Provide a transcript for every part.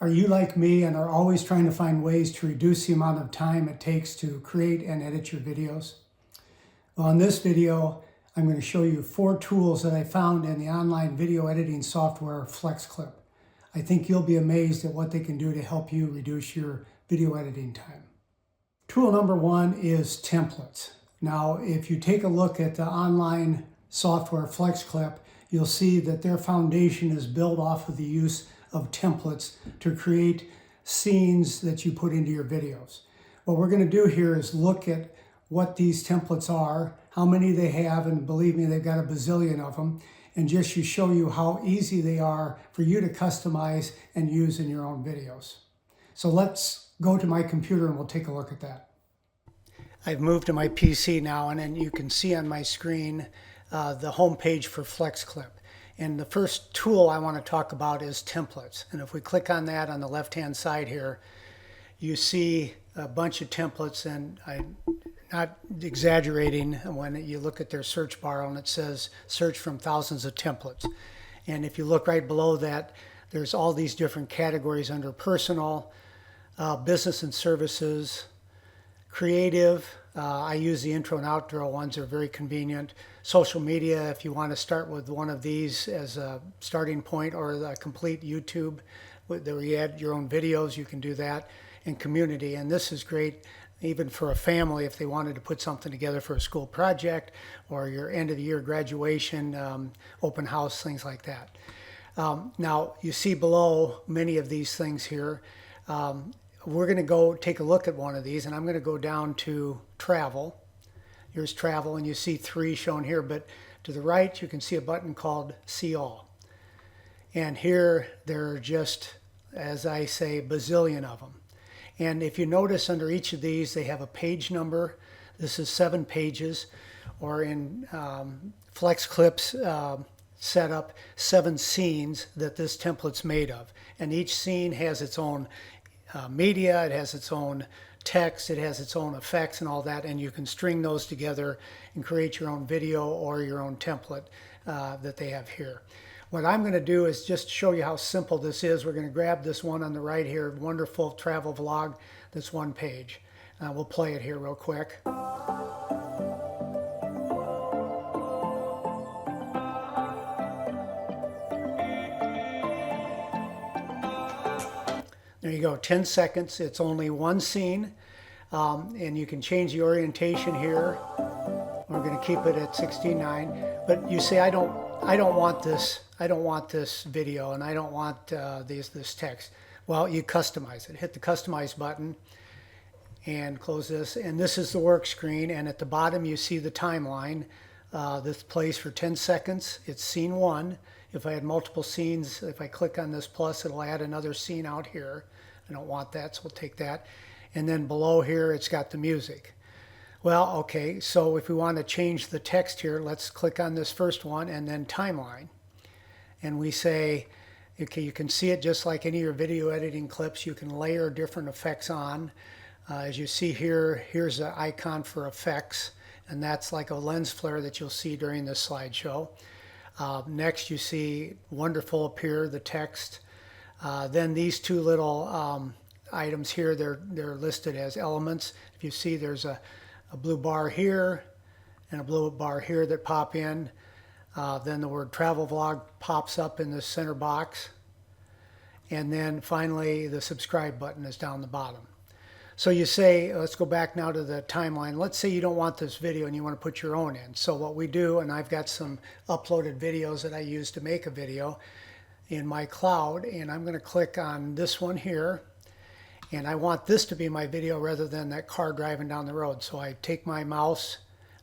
Are you like me and are always trying to find ways to reduce the amount of time it takes to create and edit your videos? Well, in this video, I'm going to show you 4 tools that I found in the online video editing software FlexClip. I think you'll be amazed at what they can do to help you reduce your video editing time. Tool number 1 is templates. Now, if you take a look at the online software FlexClip, you'll see that their foundation is built off of the use of templates to create scenes that you put into your videos. What we're going to do here is look at what these templates are, how many they have, and believe me, they've got a bazillion of them, and just to show you how easy they are for you to customize and use in your own videos. So let's go to my computer and we'll take a look at that. I've moved to my PC now, and then you can see on my screen the home page for FlexClip. And the first tool I want to talk about is templates. And if we click on that on the left-hand side here, you see a bunch of templates, and I'm not exaggerating when you look at their search bar and it says search from thousands of templates. And if you look right below that, there's all these different categories under personal, business and services, creative. I use the intro and outro ones, they're very convenient. Social media, if you want to start with one of these as a starting point, or the complete YouTube where you add your own videos, you can do that. And community, and this is great even for a family if they wanted to put something together for a school project or your end of the year graduation, open house, things like that. Now you see below many of these things here. We're going to go take a look at one of these, and I'm going to go down to travel. Here's travel, and you see 3 shown here, but to the right you can see a button called See All. And here there are just, as I say, bazillion of them. And if you notice under each of these, they have a page number. This is 7 pages, or in FlexClip's setup, 7 scenes that this template's made of. And each scene has its own media, it has its own text, it has its own effects and all that, and you can string those together and create your own video or your own template that they have here. What I'm going to do is just show you how simple this is. We're going to grab this one on the right here, wonderful travel vlog, this 1 page. We'll play it here real quick. There you go, 10 seconds. It's only 1 scene, and you can change the orientation here. We're going to keep it at 16:9. But you say, I don't want this. I don't want this video, and I don't want this text. Well, you customize it. Hit the customize button and close this. And this is the work screen. And at the bottom, you see the timeline. This plays for 10 seconds. It's scene 1. If I had multiple scenes, if I click on this plus, it'll add another scene out here. I don't want that, so we'll take that. And then below here, it's got the music. Well, okay, so if we want to change the text here, let's click on this first one and then timeline. And we say, okay, you can see it just like any of your video editing clips. You can layer different effects on. As you see here, here's an icon for effects, and that's like a lens flare that you'll see during this slideshow. Next, you see wonderful up here, the text. Then these 2 little items here, they're listed as elements. If you see, there's a blue bar here and a blue bar here that pop in. Then the word travel vlog pops up in the center box. And then finally, the subscribe button is down the bottom. So you say, let's go back now to the timeline. Let's say you don't want this video and you want to put your own in. So what we do, and I've got some uploaded videos that I use to make a video in my cloud, and I'm going to click on this one here. And I want this to be my video rather than that car driving down the road. So I take my mouse,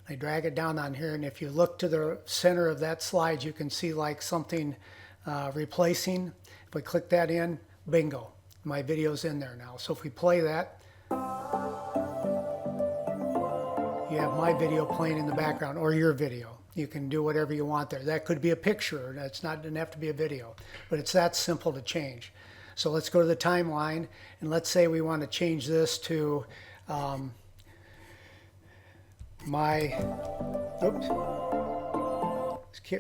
I drag it down on here, and if you look to the center of that slide, you can see like something replacing. If we click that in, bingo, my video's in there now. So if we play that, you have my video playing in the background, or your video. You can do whatever you want there. That could be a picture. Doesn't have to be a video, but it's that simple to change. So let's go to the timeline, and let's say we want to change this to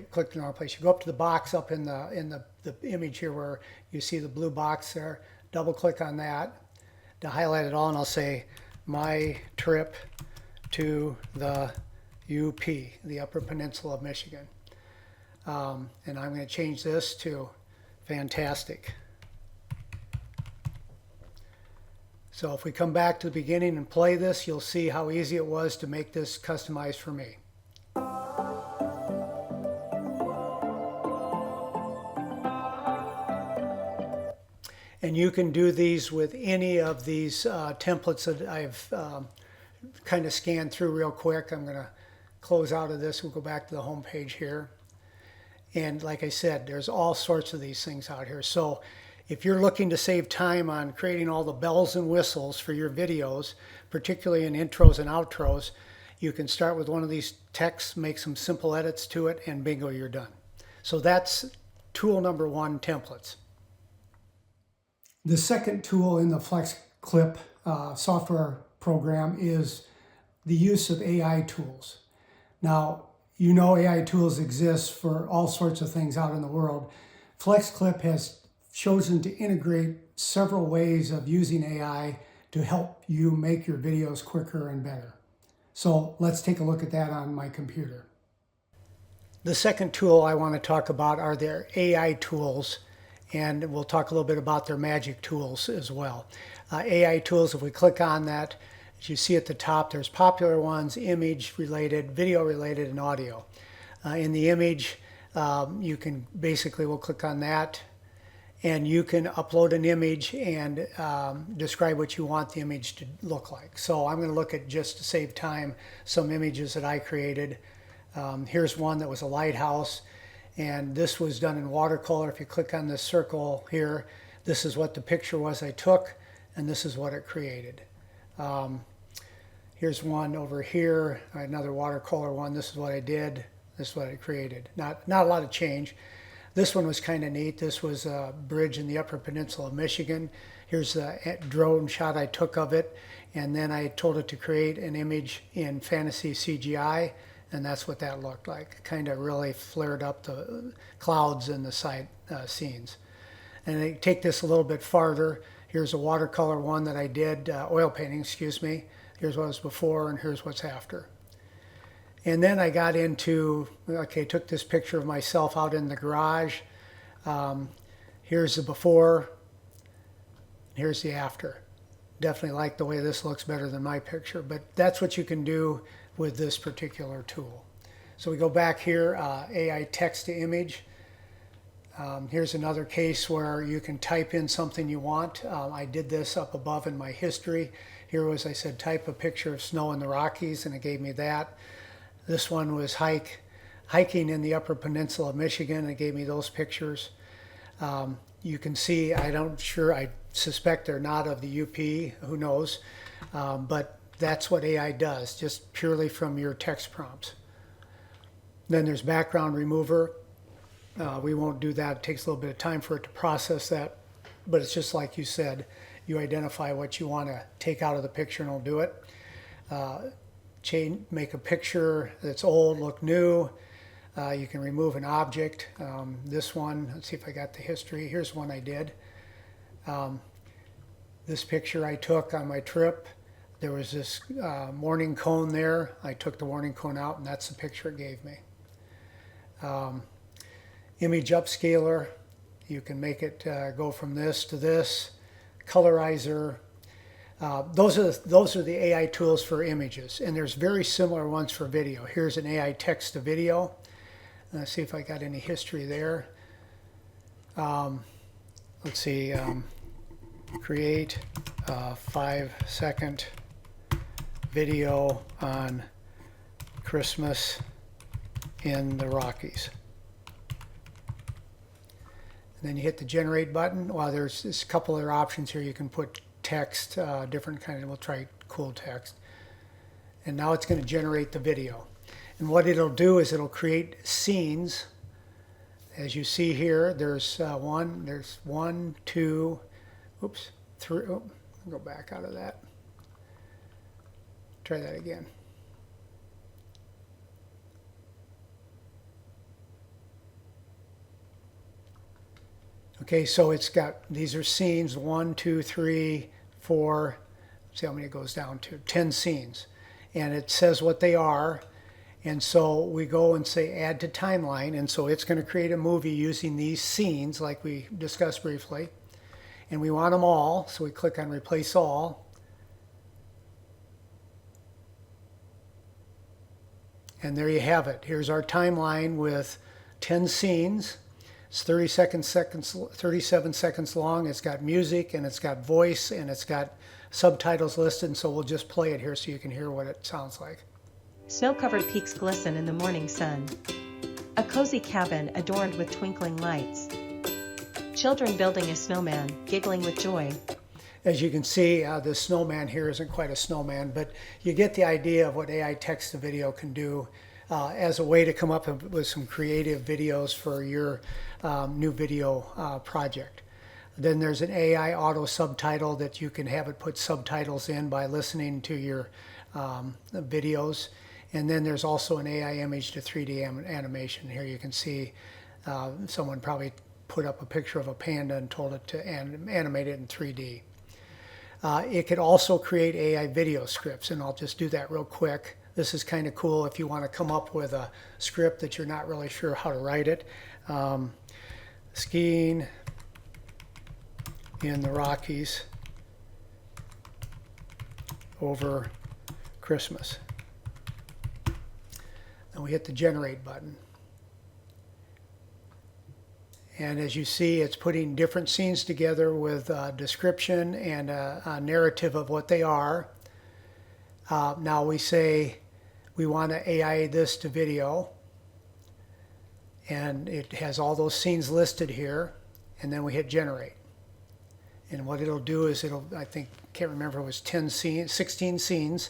click in our place. You go up to the box up in the image here where you see the blue box there. double click on that to highlight it all, and I'll say my trip to the UP, the Upper Peninsula of Michigan. And I'm going to change this to fantastic. So if we come back to the beginning and play this, you'll see how easy it was to make this customized for me. And you can do these with any of these templates that I've kind of scanned through real quick. I'm going to close out of this. We'll go back to the home page here. And like I said, there's all sorts of these things out here. So if you're looking to save time on creating all the bells and whistles for your videos, particularly in intros and outros, you can start with one of these texts, make some simple edits to it, and bingo, you're done. So that's tool number one, templates. The second tool in the FlexClip software program is the use of AI tools. Now, you know AI tools exist for all sorts of things out in the world. FlexClip has chosen to integrate several ways of using AI to help you make your videos quicker and better. So let's take a look at that on my computer. The second tool I want to talk about are their AI tools, and we'll talk a little bit about their magic tools as well. AI tools, if we click on that, as you see at the top, there's popular ones, image related, video related, and audio. In the image, you can basically, we'll click on that, and you can upload an image and describe what you want the image to look like. So I'm going to look at, just to save time, some images that I created. Here's one that was a lighthouse, and this was done in watercolor. If you click on this circle here, this is what the picture was I took, and this is what it created. Here's one over here, another watercolor one. This is what I did. This is what I created. Not a lot of change. This one was kind of neat. This was a bridge in the Upper Peninsula of Michigan. Here's the drone shot I took of it, and then I told it to create an image in fantasy CGI, and that's what that looked like. Kind of really flared up the clouds and the side scenes. And I take this a little bit farther. Here's a watercolor one that I did, oil painting, excuse me. Here's what was before, and here's what's after. And then I got into, okay, took this picture of myself out in the garage. Here's the before, here's the after. Definitely like the way this looks better than my picture, but that's what you can do with this particular tool. So we go back here, AI text to image. Here's another case where you can type in something you want. I did this up above in my history. Here was, I said, type a picture of snow in the Rockies, and it gave me that. This one was hiking in the Upper Peninsula of Michigan, and it gave me those pictures. You can see, I suspect they're not of the UP, who knows, but that's what AI does, just purely from your text prompts. Then there's background remover. We won't do that. It takes a little bit of time for it to process that, but it's just like you said, you identify what you want to take out of the picture and it'll do it. Make a picture that's old look new. You can remove an object. This one, let's see if I got the history. Here's one I did. This picture I took on my trip. There was this warning cone there. I took the warning cone out, and that's the picture it gave me. Image upscaler. You can make it go from this to this. Colorizer. Those are the AI tools for images, and there's very similar ones for video. Here's an AI text to video. Let's see if I got any history there. Let's see, create a 5-second video on Christmas in the Rockies. And then you hit the generate button. Well, there's a couple other options here. You can put text, different kind of, we'll try cool text. And now it's going to generate the video. And what it'll do is it'll create scenes. As you see here, there's one, two, oops, three, oh, I'll go back out of that. Try that again. Okay, so it's got, these are scenes, 1, 2, 3, 4, see how many it goes down to, 10 scenes. And it says what they are. And so we go and say add to timeline. And so it's going to create a movie using these scenes like we discussed briefly. And we want them all, so we click on replace all. And there you have it. Here's our timeline with 10 scenes. It's 37 seconds long. It's got music and it's got voice and it's got subtitles listed. And so we'll just play it here so you can hear what it sounds like. Snow-covered peaks glisten in the morning sun. A cozy cabin adorned with twinkling lights. Children building a snowman, giggling with joy. As you can see, the snowman here isn't quite a snowman, but you get the idea of what AI text-to-video can do as a way to come up with some creative videos for your new video project. Then there's an AI auto subtitle that you can have it put subtitles in by listening to your videos. And then there's also an AI image to 3D animation. Here you can see someone probably put up a picture of a panda and told it to animate it in 3D. It could also create AI video scripts, and I'll just do that real quick. This is kind of cool if you want to come up with a script that you're not really sure how to write it. Skiing in the Rockies over Christmas. And we hit the generate button. And as you see, it's putting different scenes together with a description and a narrative of what they are. Now we say we want to AI this to video. And it has all those scenes listed here. And then we hit generate. And what it'll do is can't remember, it was 16 scenes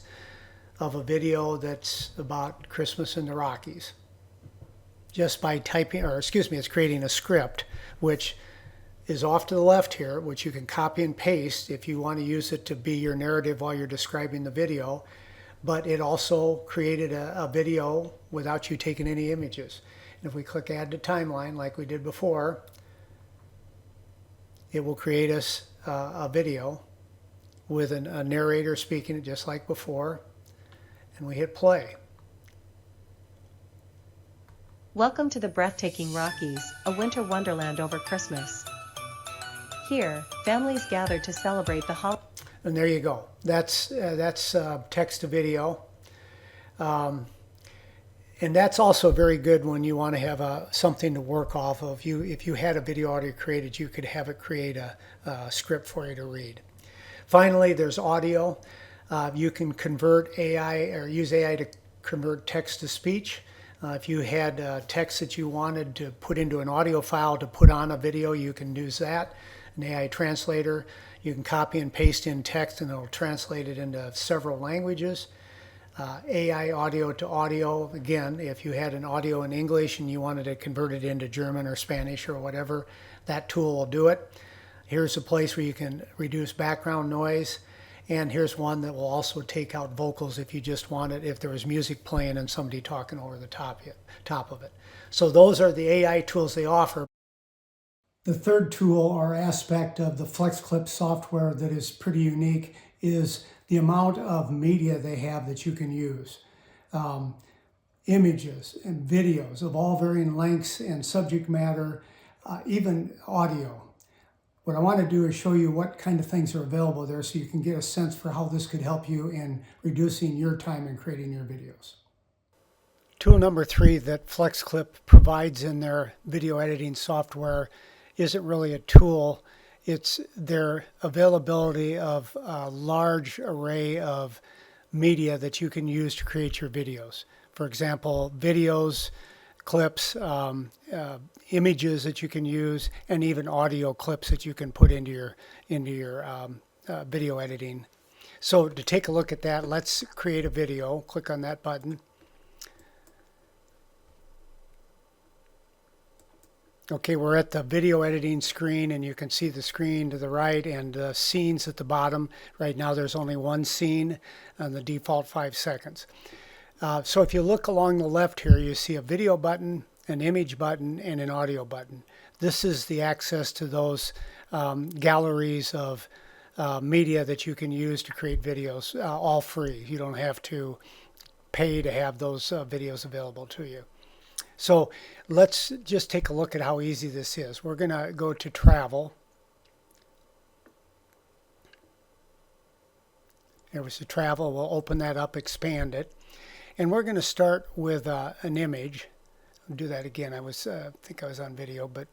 of a video that's about Christmas in the Rockies. Just by typing, it's creating a script, which is off to the left here, which you can copy and paste if you want to use it to be your narrative while you're describing the video. But it also created a video without you taking any images. And if we click add to timeline like we did before, it will create us a video with a narrator speaking it just like before. And we hit play. Welcome to the breathtaking Rockies, a winter wonderland over Christmas. Here, families gather to celebrate the holiday. And there you go. That's text to video. And that's also very good when you want to have something to work off of. If you had a video already created, you could have it create a script for you to read. Finally, there's audio. You can convert AI or use AI to convert text to speech. If you had text that you wanted to put into an audio file to put on a video, you can use that. An AI translator, you can copy and paste in text and it'll translate it into several languages. AI audio to audio, again, if you had an audio in English and you wanted to convert it into German or Spanish or whatever, that tool will do it. Here's a place where you can reduce background noise. And here's one that will also take out vocals if you just want it, if there was music playing and somebody talking over the top of it. So those are the AI tools they offer. The third tool or aspect of the FlexClip software that is pretty unique is the amount of media they have that you can use. Images and videos of all varying lengths and subject matter, even audio. What I want to do is show you what kind of things are available there so you can get a sense for how this could help you in reducing your time in creating your videos. Tool number 3 that FlexClip provides in their video editing software isn't really a tool. It's their availability of a large array of media that you can use to create your videos. For example, videos, clips, images that you can use, and even audio clips that you can put into your video editing. So to take a look at that, let's create a video. Click on that button. Okay, we're at the video editing screen, and you can see the screen to the right and the scenes at the bottom. Right now there's only one scene on the default 5 seconds. So if you look along the left here, you see a video button, an image button, and an audio button. this is the access to those galleries of media that you can use to create videos, all free. You don't have to pay to have those videos available to you. So let's just take a look at how easy this is. We're going to go to travel. There was the travel. We'll open that up, expand it. And we're going to start with an image. I'll do that again. I think I was on video, but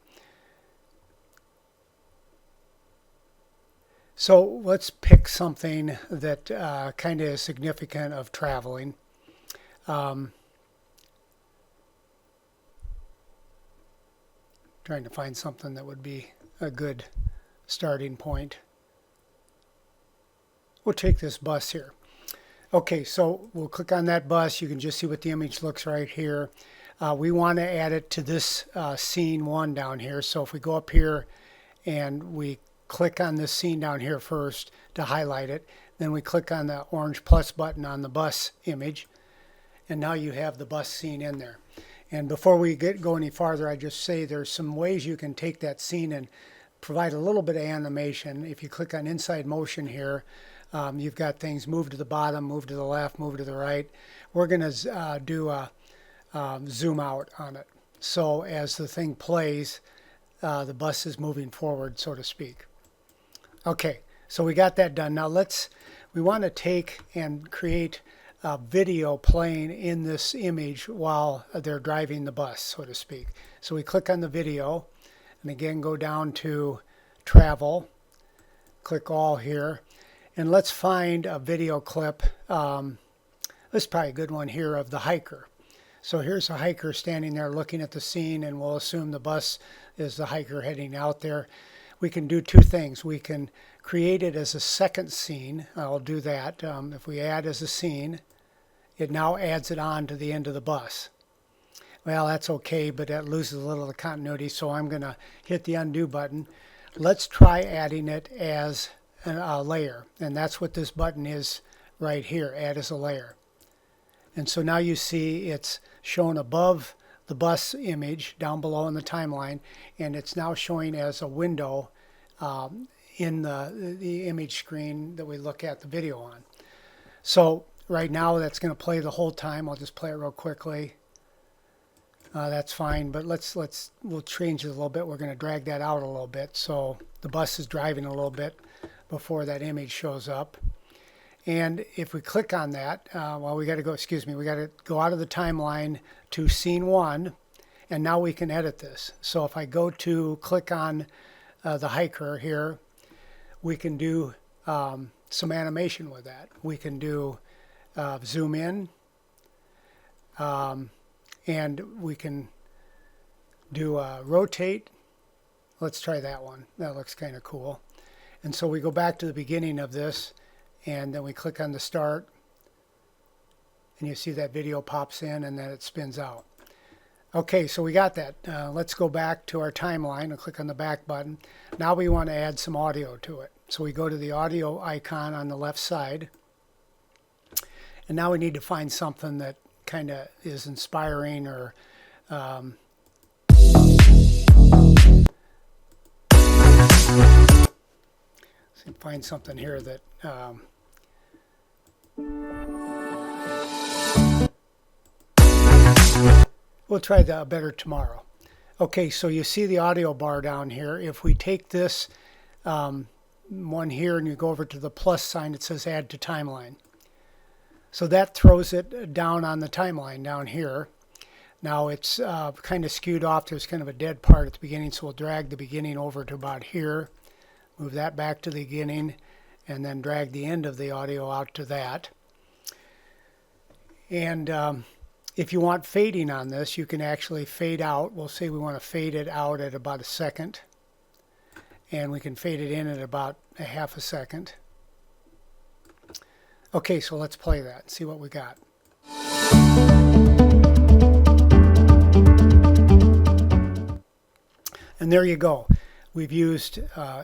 so let's pick something that kind of is significant of traveling. Trying to find something that would be a good starting point. We'll take this bus here. Okay, so we'll click on that bus. You can just see what the image looks right here. We want to add it to this scene 1 down here. So if we go up here and we click on this scene down here first to highlight it, then we click on the orange plus button on the bus image, and now you have the bus scene in there. And before we go any farther, I just say there's some ways you can take that scene and provide a little bit of animation. If you click on inside motion here, you've got things move to the bottom, move to the left, move to the right. We're going to do a zoom out on it. So as the thing plays, the bus is moving forward, so to speak. Okay, so we got that done. Now we want to take and create a video playing in this image while they're driving the bus, so to speak. So we click on the video, and again go down to travel, click all here. And let's find a video clip. This is probably a good one here of the hiker. So here's a hiker standing there looking at the scene, and we'll assume the bus is the hiker heading out there. We can do 2 things. We can create it as a second scene. I'll do that. If we add as a scene, it now adds it on to the end of the bus. Well, that's okay, but that loses a little of the continuity, so I'm going to hit the undo button. Let's try adding it as a layer, and that's what this button is right here, add as a layer. And so now you see it's shown above the bus image down below in the timeline, and it's now showing as a window in the image screen that we look at the video on. So right now that's going to play the whole time. I'll just play it real quickly. That's fine, but we'll change it a little bit. We're going to drag that out a little bit so the bus is driving a little bit before that image shows up. And if we click on that, we got to go, we got to go out of the timeline to scene 1, and now we can edit this. So if I go to click on the hiker here, we can do some animation with that. We can do zoom in, and we can do rotate. Let's try that one. That looks kind of cool. And so we go back to the beginning of this, and then we click on the start, and you see that video pops in, and then it spins out. Okay, so we got that. Let's go back to our timeline and click on the back button. Now we want to add some audio to it. So we go to the audio icon on the left side, and now we need to find something that kind of is inspiring or find something here that we'll try the Better Tomorrow. Okay, so you see the audio bar down here. If we take this one here and you go over to the plus sign, it says add to timeline. So that throws it down on the timeline down here. Now it's kind of skewed off. There's kind of a dead part at the beginning, so we'll drag the beginning over to about here. Move that back to the beginning, and then drag the end of the audio out to that. And if you want fading on this, you can actually fade out. We'll say we want to fade it out at about a second, and we can fade it in at about a half a second. Okay, so let's play that and see what we got. And there you go. We've used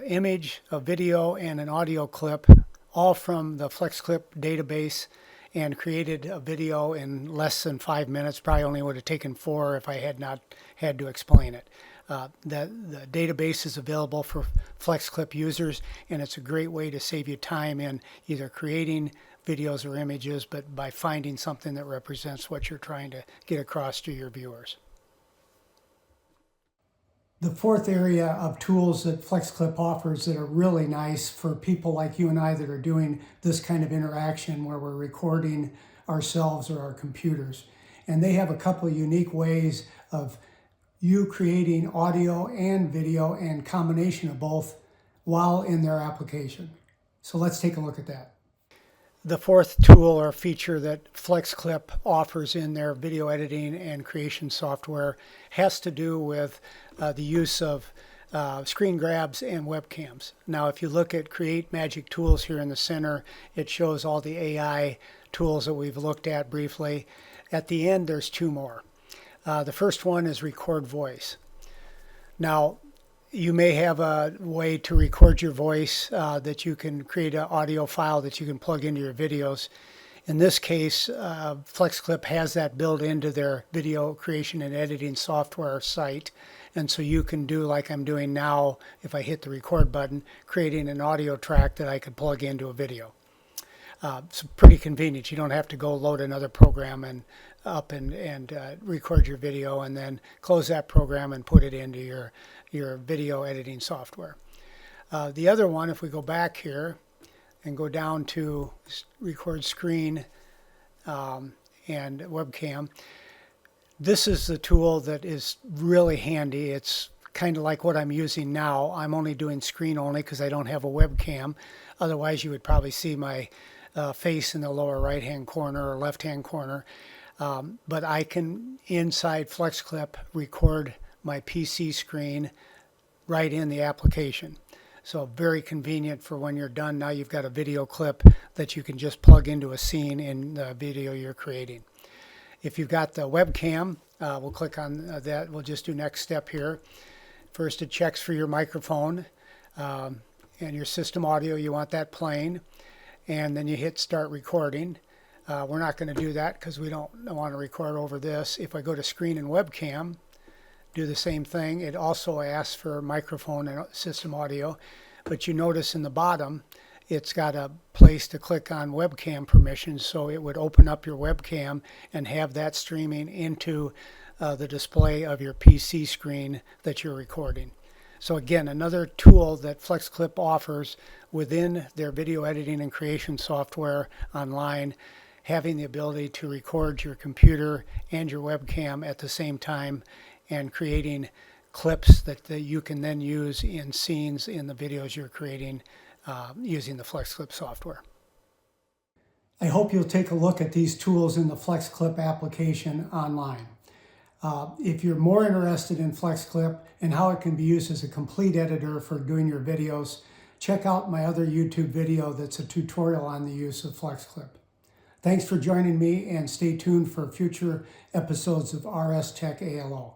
image, a video, and an audio clip, all from the FlexClip database, and created a video in less than 5 minutes. Probably only would have taken 4 if I had not had to explain it. The database is available for FlexClip users, and it's a great way to save you time in either creating videos or images, but by finding something that represents what you're trying to get across to your viewers. The fourth area of tools that FlexClip offers that are really nice for people like you and I that are doing this kind of interaction where we're recording ourselves or our computers. And they have a couple of unique ways of you creating audio and video and combination of both while in their application. So let's take a look at that. The fourth tool or feature that FlexClip offers in their video editing and creation software has to do with the use of screen grabs and webcams. Now, if you look at Create Magic Tools here in the center, it shows all the AI tools that we've looked at briefly. At the end, there's two more. The first one is Record Voice. Now, you may have a way to record your voice that you can create an audio file that you can plug into your videos. In this case, FlexClip has that built into their video creation and editing software site. And so you can do like I'm doing now, if I hit the record button, creating an audio track that I could plug into a video. It's pretty convenient. You don't have to go load another program and record your video and then close that program and put it into your video editing software. The other one, if we go back here and go down to record screen and webcam, this is the tool that is really handy. It's kind of like what I'm using now. I'm only doing screen only because I don't have a webcam. Otherwise, you would probably see my face in the lower right-hand corner or left-hand corner. But I can, inside FlexClip, record my PC screen right in the application. So very convenient for when you're done. Now you've got a video clip that you can just plug into a scene in the video you're creating. If you've got the webcam, we'll click on that. We'll just do next step here. First, it checks for your microphone and your system audio. You want that playing. And then you hit start recording. We're not going to do that because we don't want to record over this. If I go to screen and webcam, do the same thing. It also asks for microphone and system audio, but you notice in the bottom it's got a place to click on webcam permissions, so it would open up your webcam and have that streaming into the display of your PC screen that you're recording. So again, another tool that FlexClip offers within their video editing and creation software online, having the ability to record your computer and your webcam at the same time and creating clips that you can then use in scenes in the videos you're creating using the FlexClip software. I hope you'll take a look at these tools in the FlexClip application online. If you're more interested in FlexClip and how it can be used as a complete editor for doing your videos, check out my other YouTube video that's a tutorial on the use of FlexClip. Thanks for joining me, and stay tuned for future episodes of RS Tech ALO.